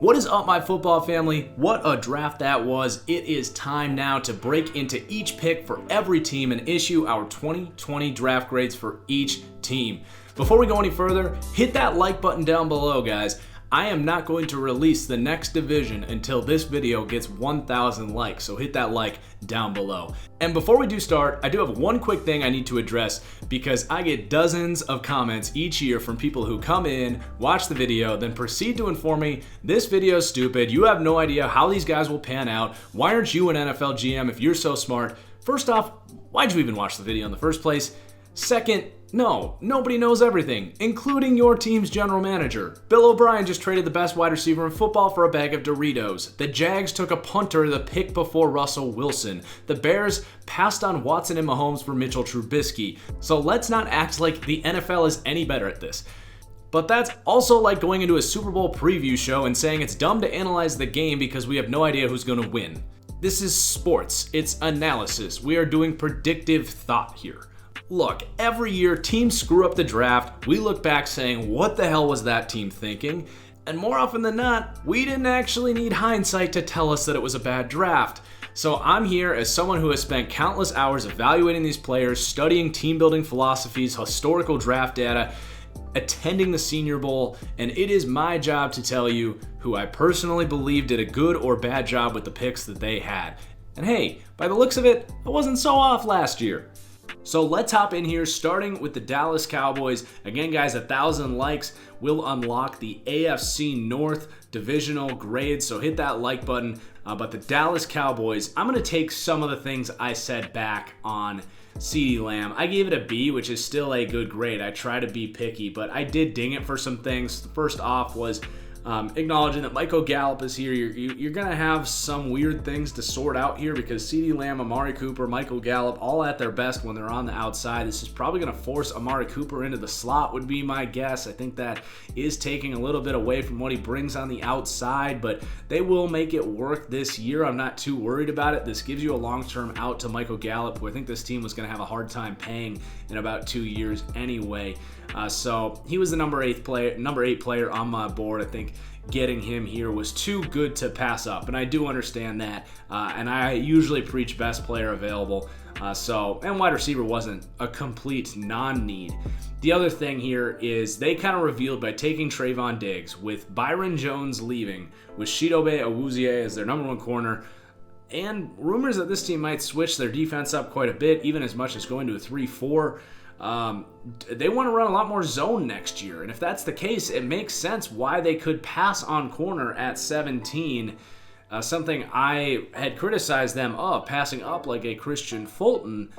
What is up, my football family? What a draft that was. It is time now to break into each pick for every team and issue our 2020 draft grades for each team. Before we go any further, hit that like button down below, guys. I am not going to release the next division until this video gets 1,000 likes, so hit that like down below. And before we do start, I do have one quick thing I need to address because I get dozens of comments each year from people who come in, watch the video, then proceed to inform me, this video is stupid, you have no idea how these guys will pan out, why aren't you an NFL GM if you're so smart? First off, why'd you even watch the video in the first place? Second, no, nobody knows everything, including your team's general manager. Bill O'Brien just traded the best wide receiver in football for a bag of Doritos. The Jags took a punter the pick before Russell Wilson. The Bears passed on Watson and Mahomes for Mitchell Trubisky. So let's not act like the NFL is any better at this. But that's also like going into a Super Bowl preview show and saying it's dumb to analyze the game because we have no idea who's going to win. This is sports. It's analysis. We are doing predictive thought here. Look, every year teams screw up the draft, we look back saying, what the hell was that team thinking? And more often than not, we didn't actually need hindsight to tell us that it was a bad draft. So I'm here as someone who has spent countless hours evaluating these players, studying team building philosophies, historical draft data, attending the Senior Bowl, and it is my job to tell you who I personally believe did a good or bad job with the picks that they had. And hey, by the looks of it, I wasn't so off last year. So let's hop in here, starting with the Dallas Cowboys. Again, guys, 1,000 likes will unlock the AFC North divisional grade, so hit that like button. But the Dallas Cowboys, I'm going to take some of the things I said back on CeeDee Lamb. I gave it a B, which is still a good grade. I try to be picky, but I did ding it for some things. The first off was acknowledging that Michael Gallup is here. You're going to have some weird things to sort out here because CeeDee Lamb, Amari Cooper, Michael Gallup, all at their best when they're on the outside. This is probably going to force Amari Cooper into the slot would be my guess. I think that is taking a little bit away from what he brings on the outside, but they will make it work this year. I'm not too worried about it. This gives you a long-term out to Michael Gallup, who I think this team was going to have a hard time paying in about 2 years anyway. So he was the number 8 player on my board. I think getting him here was too good to pass up, and I do understand that. And I usually preach best player available. And wide receiver wasn't a complete non-need. The other thing here is they kind of revealed by taking Trayvon Diggs, with Byron Jones leaving, with Chidobe Awuzie as their number 1 corner, and rumors that this team might switch their defense up quite a bit, even as much as going to a 3-4. They want to run a lot more zone next year, and if that's the case, it makes sense why they could pass on corner at 17. Something I had criticized them of, passing up like a Christian Fulton.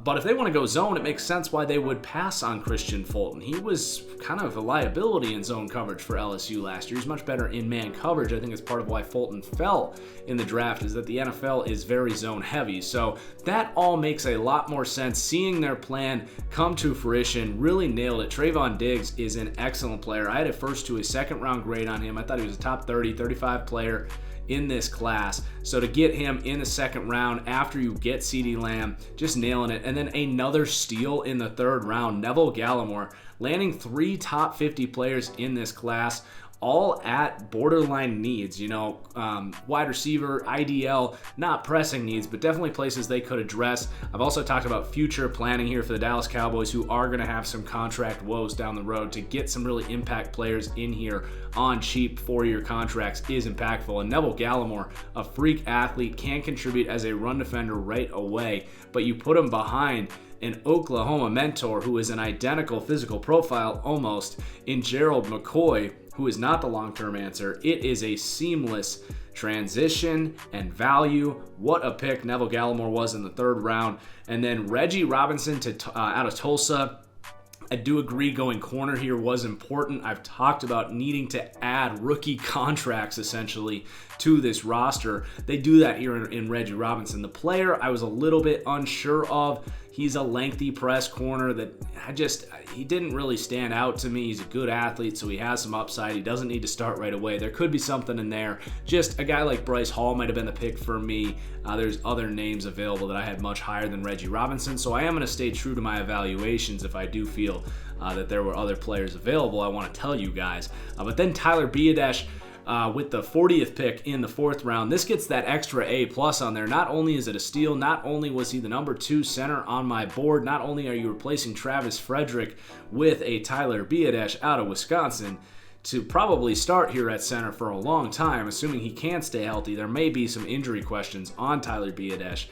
But if they want to go zone, it makes sense why they would pass on Christian Fulton. He was kind of a liability in zone coverage for LSU last year. He's much better in man coverage. I think it's part of why Fulton fell in the draft, is that the NFL is very zone heavy. So that all makes a lot more sense. Seeing their plan come to fruition, really nailed it. Trayvon Diggs is an excellent player. I had a first to a second round grade on him. I thought he was a top 30, 35 player in this class. So to get him in the second round after you get CeeDee Lamb, just nailing it. And then another steal in the third round, Neville Gallimore, landing 3 top 50 players in this class, all at borderline needs, wide receiver, IDL, not pressing needs, but definitely places they could address. I've also talked about future planning here for the Dallas Cowboys, who are going to have some contract woes down the road. To get some really impact players in here on cheap 4-year contracts is impactful. And Neville Gallimore, a freak athlete, can contribute as a run defender right away, but you put him behind an Oklahoma mentor who is an identical physical profile almost in Gerald McCoy, who is not the long-term answer. It is a seamless transition and value. What a pick Neville Gallimore was in the third round. And then Reggie Robinson out of Tulsa. I do agree going corner here was important. I've talked about needing to add rookie contracts essentially to this roster. They do that here in Reggie Robinson. The player I was a little bit unsure of. He's a lengthy press corner that he didn't really stand out to me. He's a good athlete, so he has some upside. He doesn't need to start right away. There could be something in there. Just a guy like Bryce Hall might have been the pick for me. There's other names available that I had much higher than Reggie Robinson, so I am going to stay true to my evaluations if I do feel that there were other players available. I want to tell you guys. But then Tyler Biadasz, with the 40th pick in the 4th round. This gets that extra A+ on there. Not only is it a steal, not only was he the number 2 center on my board, not only are you replacing Travis Frederick with a Tyler Biadasz out of Wisconsin to probably start here at center for a long time, assuming he can stay healthy. There may be some injury questions on Tyler Biadasz.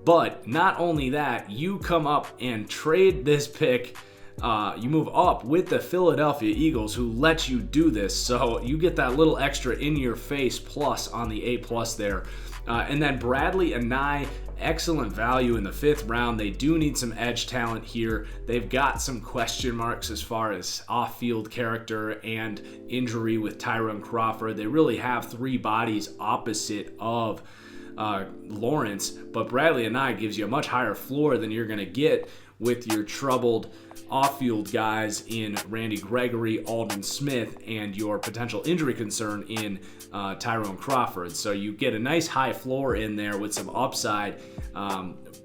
But not only that, you come up and trade this pick. You move up with the Philadelphia Eagles, who let you do this. So you get that little extra in-your-face plus on the A+ there. And then Bradley Anae, excellent value in the 5th round. They do need some edge talent here. They've got some question marks as far as off-field character and injury with Tyrone Crawford. They really have 3 bodies opposite of Lawrence, but Bradley Anae gives you a much higher floor than you're going to get with your troubled off-field guys in Randy Gregory, Aldon Smith, and your potential injury concern in Tyrone Crawford. So you get a nice high floor in there with some upside,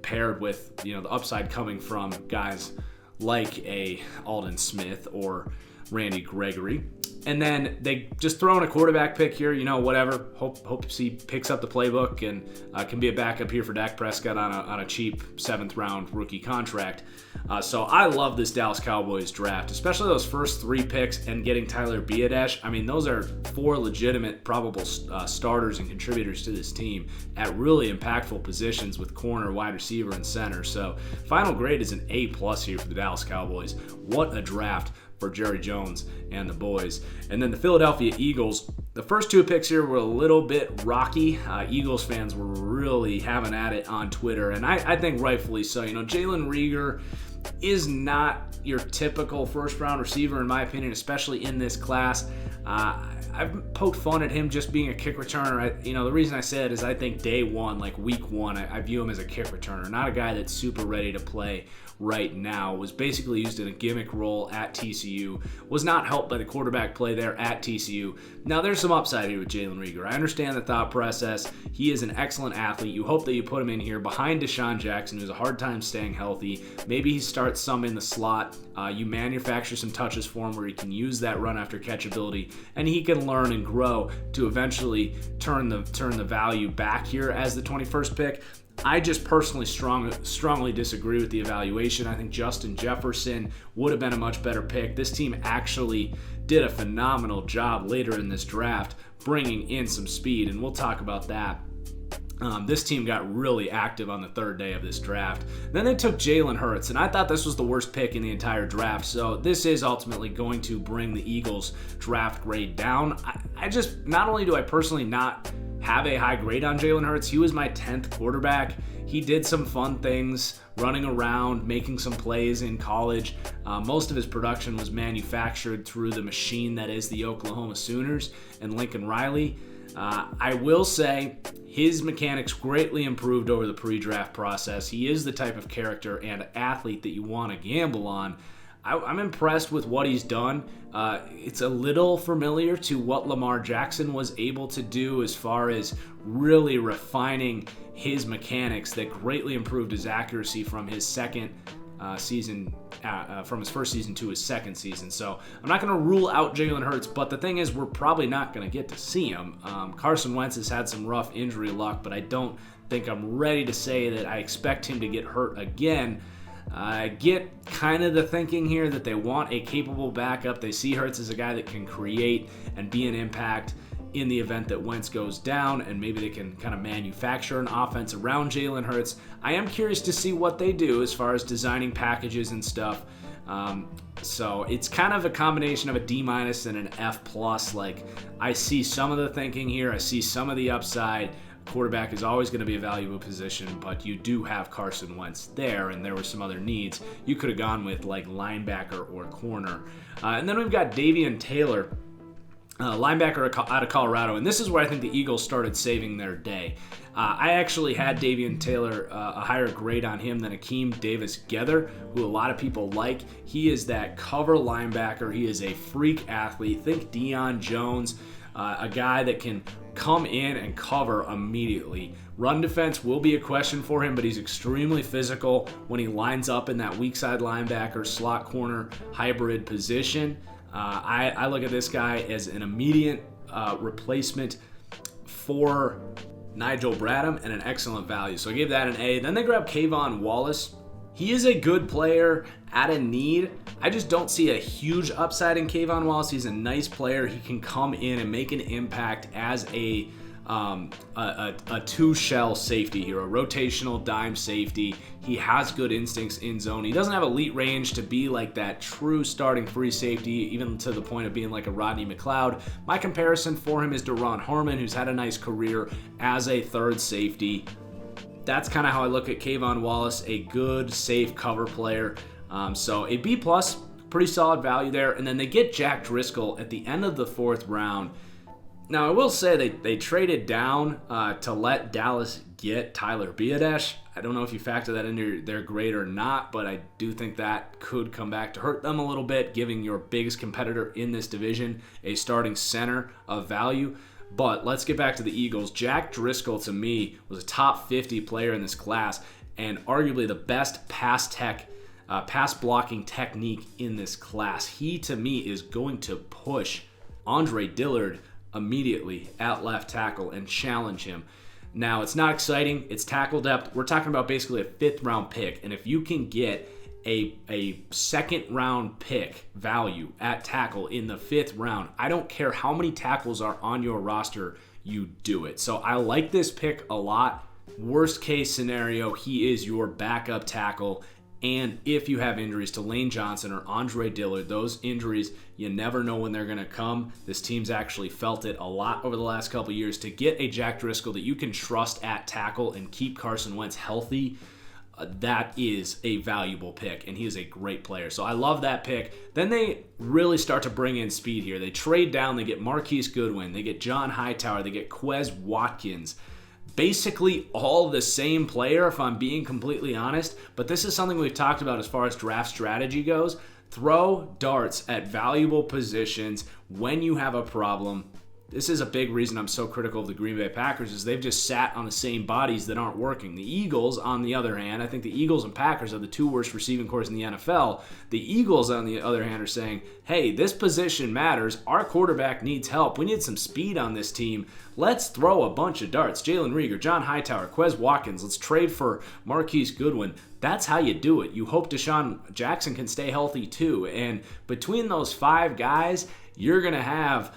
paired with the upside coming from guys like a Aldon Smith or Randy Gregory. And then they just throw in a quarterback pick here, whatever. Hope he picks up the playbook and can be a backup here for Dak Prescott on a cheap 7th round rookie contract. So I love this Dallas Cowboys draft, especially those first 3 picks and getting Tyler Biadasz. I mean, those are 4 legitimate probable starters and contributors to this team at really impactful positions with corner, wide receiver, and center. So final grade is an A+ here for the Dallas Cowboys. What a draft for Jerry Jones and the boys. And then the Philadelphia Eagles, the first 2 picks here were a little bit rocky. Eagles fans were really having at it on Twitter, and I think rightfully so. Jalen Reagor is not your typical first-round receiver, in my opinion, especially in this class. I've poked fun at him just being a kick returner. The reason I say it is I think day 1, like week 1, I view him as a kick returner, not a guy that's super ready to play right now. Was basically used in a gimmick role at TCU. Was not helped by the quarterback play there at TCU. Now there's some upside here with Jalen Reagor. I understand the thought process. He is an excellent athlete. You hope that you put him in here behind Deshaun Jackson, who's a hard time staying healthy. Maybe he starts some in the slot. You manufacture some touches for him where he can use that run after catch ability, and he can learn and grow to eventually turn the value back here as the 21st pick. I just personally strongly disagree with the evaluation. I think Justin Jefferson would have been a much better pick. This team actually did a phenomenal job later in this draft bringing in some speed, and we'll talk about that. This team got really active on the 3rd day of this draft. Then they took Jalen Hurts, and I thought this was the worst pick in the entire draft. So this is ultimately going to bring the Eagles' draft grade down. I just, not only do I personally not have a high grade on Jalen Hurts, he was my 10th quarterback. He did some fun things, running around, making some plays in college. Most of his production was manufactured through the machine that is the Oklahoma Sooners and Lincoln Riley. I will say his mechanics greatly improved over the pre-draft process. He is the type of character and athlete that you want to gamble on. I'm impressed with what he's done. It's a little familiar to what Lamar Jackson was able to do as far as really refining his mechanics that greatly improved his accuracy from his season, from his first season to his second season. So I'm not going to rule out Jalen Hurts, but the thing is, we're probably not going to get to see him. Carson Wentz has had some rough injury luck, but I don't think I'm ready to say that I expect him to get hurt again. I get kind of the thinking here that they want a capable backup. They see Hurts as a guy that can create and be an impact in the event that Wentz goes down, and maybe they can kind of manufacture an offense around Jalen Hurts. I am curious to see what they do as far as designing packages and stuff. So it's kind of a combination of a D- and an F+. Like, I see some of the thinking here. I see some of the upside. Quarterback is always going to be a valuable position, but you do have Carson Wentz there, and there were some other needs. You could have gone with like linebacker or corner. And then we've got Davion Taylor, linebacker out of Colorado, and this is where I think the Eagles started saving their day. I actually had Davion Taylor a higher grade on him than Akeem Davis-Gether, who a lot of people like. He is that cover linebacker. He is a freak athlete. Think Deion Jones, a guy that can come in and cover immediately. Run defense will be a question for him, but he's extremely physical when he lines up in that weak side linebacker, slot corner hybrid position. I look at this guy as an immediate replacement for Nigel Bradham and an excellent value. So I gave that an A. Then they grabbed Kayvon Wallace. He is a good player at a need. I just don't see a huge upside in Kayvon Wallace. He's a nice player. He can come in and make an impact as a two-shell safety here, a rotational dime safety. He has good instincts in zone. He doesn't have elite range to be like that true starting free safety, even to the point of being like a Rodney McLeod. My comparison for him is Deron Harmon, who's had a nice career as a third safety. That's kind of how I look at Kayvon Wallace, a good, safe cover player. So a B+, pretty solid value there. And then they get Jack Driscoll at the end of the 4th round. Now, I will say they traded down to let Dallas get Tyler Biadasz. I don't know if you factor that into their grade or not, but I do think that could come back to hurt them a little bit, giving your biggest competitor in this division a starting center of value. But let's get back to the Eagles. Jack Driscoll, to me, was a top 50 player in this class and arguably the best pass blocking technique in this class. He, to me, is going to push Andre Dillard immediately at left tackle and challenge him. Now, it's not exciting. It's tackle depth. We're talking about basically a 5th round pick. And if you can get a 2nd round pick value at tackle in the 5th round, I don't care how many tackles are on your roster, you do it. So I like this pick a lot. Worst case scenario, he is your backup tackle. And if you have injuries to Lane Johnson or Andre Dillard, those injuries, you never know when they're going to come. This team's actually felt it a lot over the last couple of years. To get a Jack Driscoll that you can trust at tackle and keep Carson Wentz healthy, that is a valuable pick, and he is a great player. So I love that pick. Then they really start to bring in speed here. They trade down. They get Marquise Goodwin. They get John Hightower. They get Quez Watkins. Basically all the same player, if I'm being completely honest, but this is something we've talked about as far as draft strategy goes. Throw darts at valuable positions when you have a problem. This is a big reason I'm so critical of the Green Bay Packers, is they've just sat on the same bodies that aren't working. The Eagles, on the other hand, I think the Eagles and Packers are the 2 worst receiving corps in the NFL. The Eagles, on the other hand, are saying, hey, this position matters. Our quarterback needs help. We need some speed on this team. Let's throw a bunch of darts. Jalen Reagor, John Hightower, Quez Watkins. Let's trade for Marquise Goodwin. That's how you do it. You hope Deshaun Jackson can stay healthy too. And between those 5 guys, you're going to have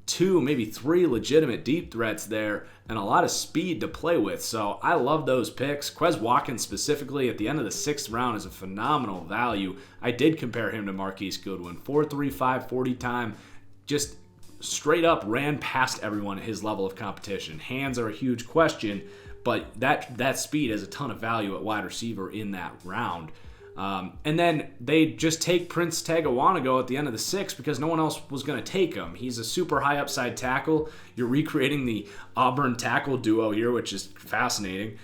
2, maybe 3 legitimate deep threats there and a lot of speed to play with. So I love those picks. Quez Watkins specifically at the end of the 6th round is a phenomenal value. I did compare him to Marquise Goodwin. 4.35 40 time, just straight up ran past everyone at his level of competition. Hands are a huge question, but that speed has a ton of value at wide receiver in that round. And then they just take Prince Tagawanago at the end of the 6th because no one else was going to take him. He's a super high upside tackle. You're recreating the Auburn tackle duo here, which is fascinating.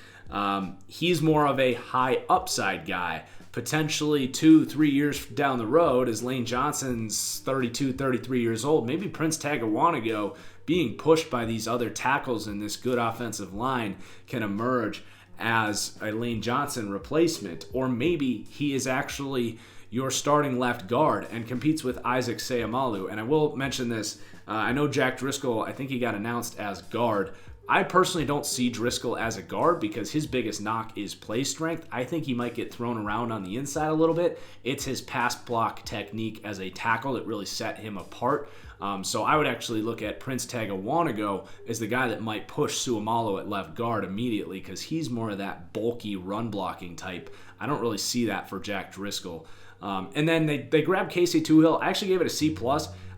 He's more of a high upside guy. Potentially 2-3 years down the road, as Lane Johnson's 32, 33 years old, maybe Prince Tagawanago, being pushed by these other tackles in this good offensive line, can emerge as a Lane Johnson replacement. Or maybe he is actually your starting left guard and competes with Isaac Seumalo. And I will mention this. I know Jack Driscoll, I think he got announced as guard. I personally don't see Driscoll as a guard because his biggest knock is play strength. I think he might get thrown around on the inside a little bit. It's his pass block technique as a tackle that really set him apart. So I would actually look at Prince Tagawanago as the guy that might push Seumalo at left guard immediately because he's more of that bulky run blocking type. I don't really see that for Jack Driscoll. And then they grabbed Casey Toohill. I actually gave it a C+.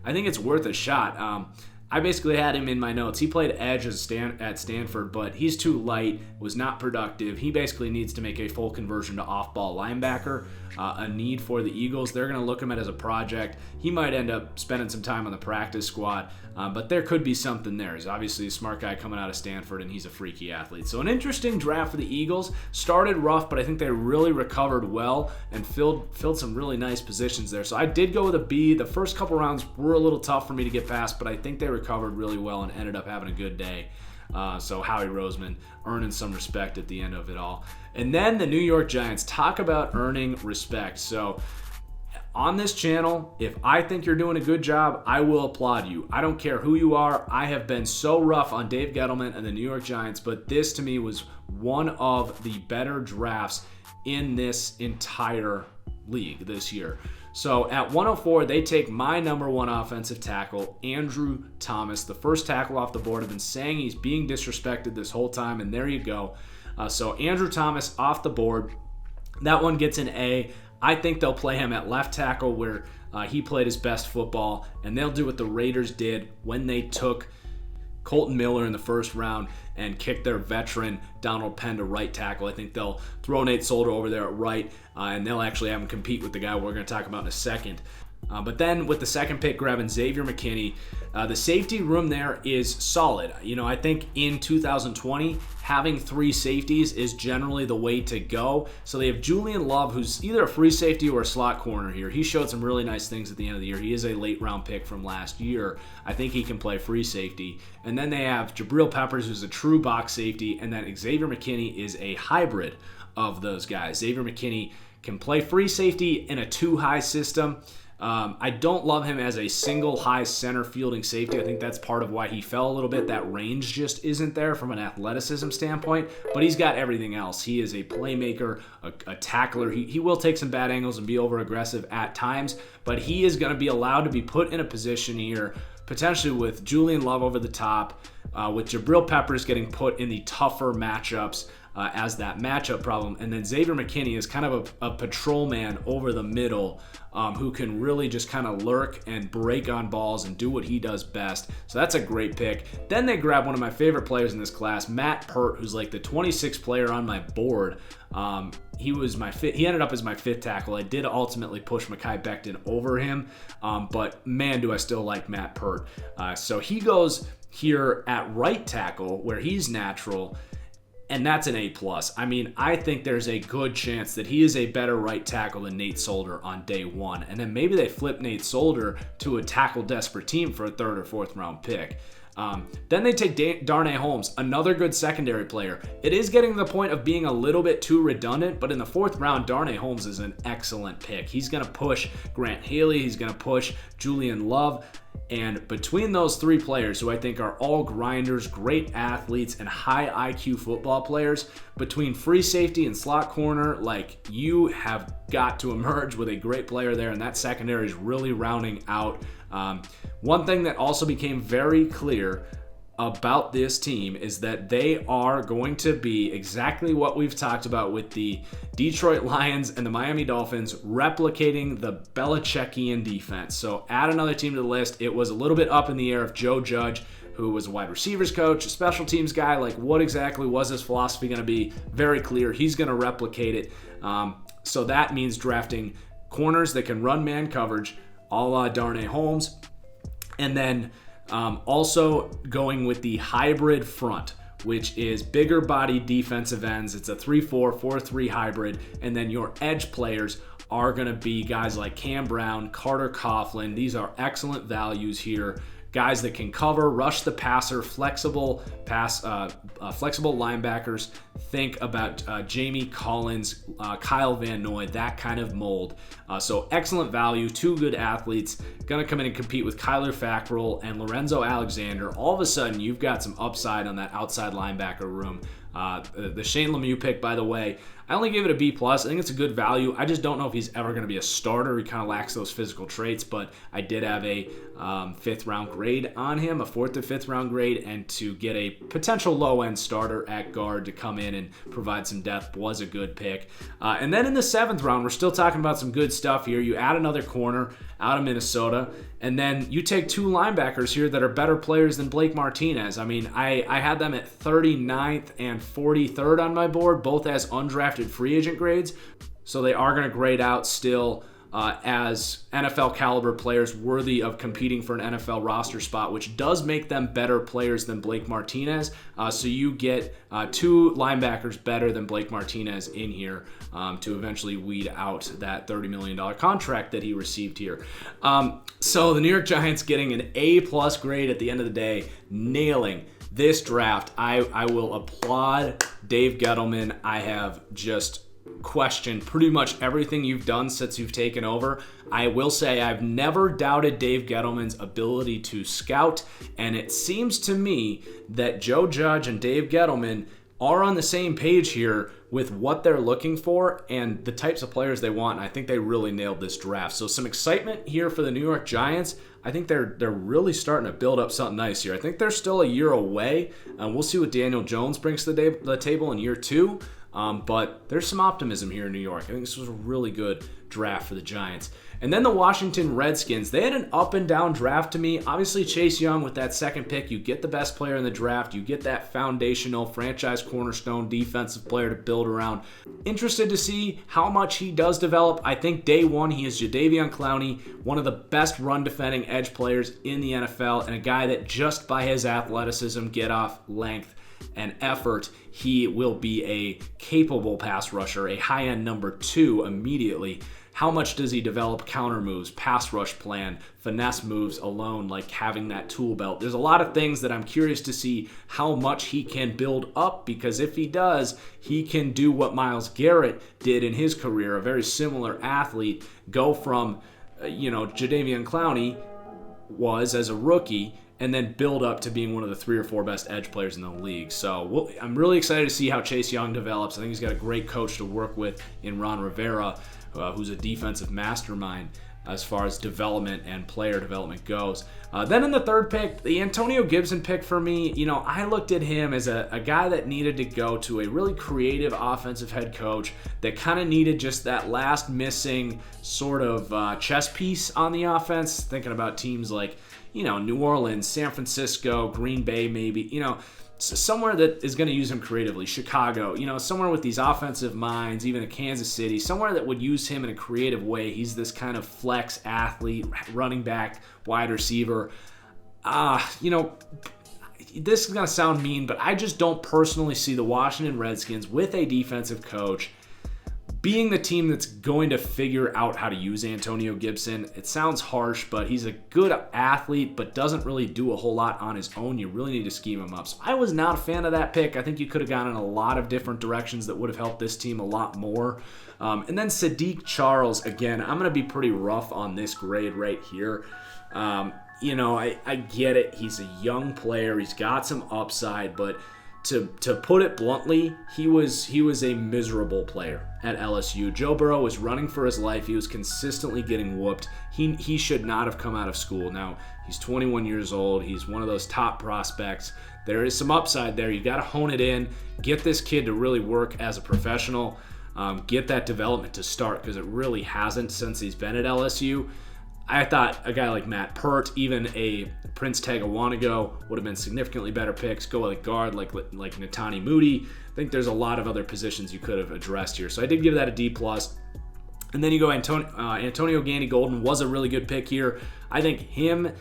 I think it's worth a shot. I basically had him in my notes. He played edge at Stanford, but he's too light, was not productive. He basically needs to make a full conversion to off-ball linebacker, a need for the Eagles. They're going to look him at as a project. He might end up spending some time on the practice squad, but there could be something there. He's obviously a smart guy coming out of Stanford, and he's a freaky athlete. So an interesting draft for the Eagles. Started rough, but I think they really recovered well and filled some really nice positions there. So I did go with a B. The first couple rounds were a little tough for me to get past, but I think they recovered really well and ended up having a good day. So Howie Roseman earning some respect at the end of it all. And then the New York Giants, talk about earning respect. So on this channel, if I think you're doing a good job, I will applaud you. I don't care who you are. I have been so rough on Dave Gettleman and the New York Giants, but this to me was one of the better drafts in this entire league this year. So at 104, they take my number one offensive tackle, Andrew Thomas, the first tackle off the board. I've been saying he's being disrespected this whole time, and there you go. So Andrew Thomas off the board. That one gets an A. I think they'll play him at left tackle where he played his best football, and they'll do what the Raiders did when they took Colton Miller in the first round and kicked their veteran Donald Penn to right tackle. I think they'll throw Nate Solder over there at right, and they'll actually have him compete with the guy we're going to talk about in a second. But then with the second pick, grabbing Xavier McKinney, the safety room there is solid. I think in 2020, having 3 safeties is generally the way to go. So they have Julian Love, who's either a free safety or a slot corner here. He showed some really nice things at the end of the year. He is a late round pick from last year. I think he can play free safety. And then they have Jabril Peppers, who's a true box safety. And then Xavier McKinney is a hybrid of those guys. Xavier McKinney can play free safety in a 2-high system. I don't love him as a single high center fielding safety. I think that's part of why he fell a little bit. That range just isn't there from an athleticism standpoint, but he's got everything else. He is a playmaker, a tackler. He will take some bad angles and be over aggressive at times, but he is going to be allowed to be put in a position here, potentially with Julian Love over the top, with Jabril Peppers getting put in the tougher matchups as that matchup problem. And then Xavier McKinney is kind of a patrol man over the middle who can really just kind of lurk and break on balls and do what he does best. So that's a great pick. Then they grab one of my favorite players in this class, Matt Pert, who's like the 26th player on my board. He ended up as my 5th tackle. I did ultimately push Mekhi Becton over him, but man, do I still like Matt Pert. So he goes here at right tackle where he's natural, and that's an A+. I mean, I think there's a good chance that he is a better right tackle than Nate Solder on day one. And then maybe they flip Nate Solder to a tackle-desperate team for a 3rd or 4th round pick. Then they take Darnay Holmes, another good secondary player. It is getting to the point of being a little bit too redundant, but in the 4th round, Darnay Holmes is an excellent pick. He's going to push Grant Haley. He's going to push Julian Love. And between those 3 players, who I think are all grinders, great athletes, and high IQ football players, between free safety and slot corner, you have got to emerge with a great player there, and that secondary is really rounding out. One thing that also became very clear about this team is that they are going to be exactly what we've talked about with the Detroit Lions and the Miami Dolphins, replicating the Belichickian defense. So add another team to the list. It was a little bit up in the air if Joe Judge, who was a wide receivers coach, a special teams guy, what exactly was his philosophy going to be? Very clear. He's going to replicate it. So that means drafting corners that can run man coverage, a la Darnay Holmes, and then also going with the hybrid front, which is bigger body defensive ends. It's a 3-4, 4-3 hybrid. And then your edge players are going to be guys like Cam Brown, Carter Coughlin. These are excellent values here. Guys that can cover, rush the passer, flexible linebackers. Think about Jamie Collins, Kyle Van Noy, that kind of mold. So excellent value, 2 good athletes, gonna come in and compete with Kyler Fackrell and Lorenzo Alexander. All of a sudden, you've got some upside on that outside linebacker room. The Shane Lemieux pick, by the way, I only gave it a B+. I think it's a good value. I just don't know if he's ever going to be a starter. He kind of lacks those physical traits, but I did have a 5th round grade on him, a 4th to 5th round grade, and to get a potential low-end starter at guard to come in and provide some depth was a good pick. And then in the 7th round, we're still talking about some good stuff here. You add another corner out of Minnesota, and then you take 2 linebackers here that are better players than Blake Martinez. I mean, I had them at 39th and 43rd on my board, both as undrafted free agent grades. So they are going to grade out still as NFL caliber players worthy of competing for an NFL roster spot, which does make them better players than Blake Martinez. So you get 2 linebackers better than Blake Martinez in here to eventually weed out that $30 million contract that he received here. So the New York Giants getting an A+ grade at the end of the day, nailing this draft. I will applaud Dave Gettleman. I have just question pretty much everything you've done since you've taken over. I will say I've never doubted Dave Gettleman's ability to scout, and it seems to me that Joe Judge and Dave Gettleman are on the same page here with what they're looking for and the types of players they want. And I think they really nailed this draft. So some excitement here for the New York Giants. I think they're really starting to build up something nice here. I think they're still a year away. We'll see what Daniel Jones brings to the table in year 2. But there's some optimism here in New York. I think this was a really good draft for the Giants. And then the Washington Redskins, they had an up and down draft to me. Obviously, Chase Young with that second pick, you get the best player in the draft. You get that foundational franchise cornerstone defensive player to build around. Interested to see how much he does develop. I think day one, he is Jadeveon Clowney, one of the best run defending edge players in the NFL, and a guy that just by his athleticism, get off length, and effort, he will be a capable pass rusher, a high-end number 2 immediately. How much does he develop counter moves, pass rush plan, finesse moves alone, like having that tool belt? There's a lot of things that I'm curious to see how much he can build up, because if he does, he can do what Myles Garrett did in his career, a very similar athlete, go from, Jadeveon Clowney was as a rookie, and then build up to being one of the 3 or 4 best edge players in the league. So I'm really excited to see how Chase Young develops. I think he's got a great coach to work with in Ron Rivera, who's a defensive mastermind as far as development and player development goes. Then in the third pick, the Antonio Gibson pick for me, I looked at him as a guy that needed to go to a really creative offensive head coach that kind of needed just that last missing sort of chess piece on the offense, thinking about teams like New Orleans, San Francisco, Green Bay maybe, somewhere that is going to use him creatively. Chicago, somewhere with these offensive minds, even a Kansas City, somewhere that would use him in a creative way. He's this kind of flex athlete, running back, wide receiver. This is going to sound mean, but I just don't personally see the Washington Redskins with a defensive coach being the team that's going to figure out how to use Antonio Gibson. It sounds harsh, but he's a good athlete, but doesn't really do a whole lot on his own. You really need to scheme him up. So I was not a fan of that pick. I think you could have gone in a lot of different directions that would have helped this team a lot more. And then Sadiq Charles, again, I'm going to be pretty rough on this grade right here. I get it. He's a young player. He's got some upside, but to put it bluntly, he was a miserable player at LSU. Joe Burrow was running for his life. He was consistently getting whooped. He should not have come out of school. Now, he's 21 years old. He's one of those top prospects. There is some upside there. You got to hone it in. Get this kid to really work as a professional. Get that development to start, because it really hasn't since he's been at LSU. I thought a guy like Matt Pert, even a Prince Tagawanago, would have been significantly better picks. Go like guard, like Netani Moody. I think there's a lot of other positions you could have addressed here. So I did give that a D+. And then you go Antonio Gandy-Golden was a really good pick here. I think him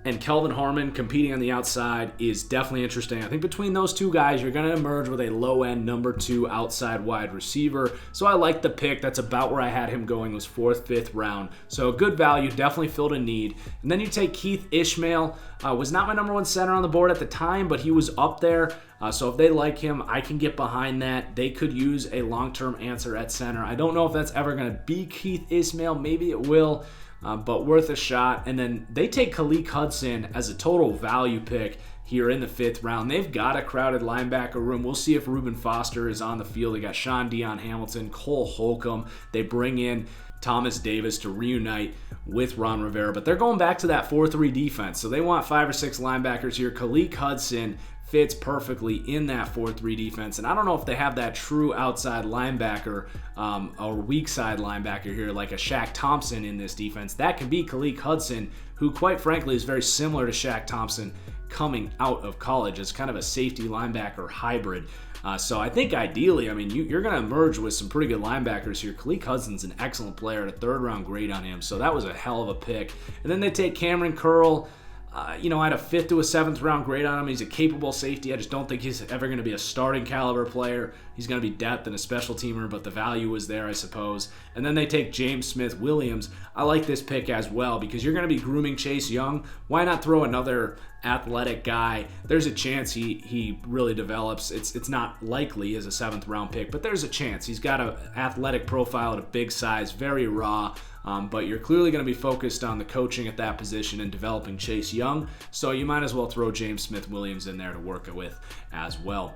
and Kelvin Harmon competing on the outside is definitely interesting. I think between those two guys, you're going to emerge with a low-end number 2 outside wide receiver. So I like the pick. That's about where I had him going, was 4th, 5th round. So good value, definitely filled a need. And then you take Keith Ishmael. Was not my number 1 center on the board at the time, but he was up there. So if they like him, I can get behind that. They could use a long-term answer at center. I don't know if that's ever going to be Keith Ishmael. Maybe it will. But worth a shot. And then they take Khaleke Hudson as a total value pick here in the 5th round. They've got a crowded linebacker room. We'll see if Reuben Foster is on the field. They got Sean Dion Hamilton, Cole Holcomb. They bring in Thomas Davis to reunite with Ron Rivera. But they're going back to that 4-3 defense. So they want 5 or 6 linebackers here. Khaleke Hudson fits perfectly in that 4-3 defense. And I don't know if they have that true outside linebacker or weak side linebacker here, like a Shaq Thompson in this defense. That can be Khaleke Hudson, who quite frankly is very similar to Shaq Thompson coming out of college as kind of a safety linebacker hybrid. So I think ideally, you're going to emerge with some pretty good linebackers here. Khaleke Hudson's an excellent player, at a 3rd round grade on him. So that was a hell of a pick. And then they take Cameron Curl. I had a 5th to a 7th round grade on him. He's a capable safety. I just don't think he's ever going to be a starting caliber player. He's going to be depth and a special teamer, but the value was there, I suppose. And then they take James Smith-Williams. I like this pick as well because you're going to be grooming Chase Young. Why not throw another athletic guy? There's a chance he really develops. It's not likely as a 7th round pick, but there's a chance. He's got an athletic profile at a big size, very raw. But you're clearly going to be focused on the coaching at that position and developing Chase Young, so you might as well throw James Smith-Williams in there to work it with as well.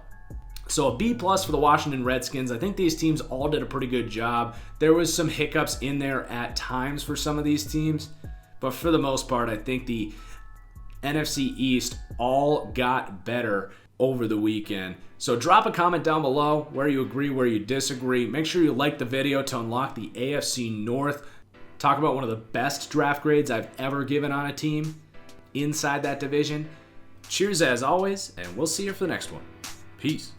So a B+ for the Washington Redskins. I think these teams all did a pretty good job. There was some hiccups in there at times for some of these teams, but for the most part, I think the NFC East all got better over the weekend. So drop a comment down below where you agree, where you disagree. Make sure you like the video to unlock the AFC North. Talk about one of the best draft grades I've ever given on a team inside that division. Cheers as always, and we'll see you for the next one. Peace.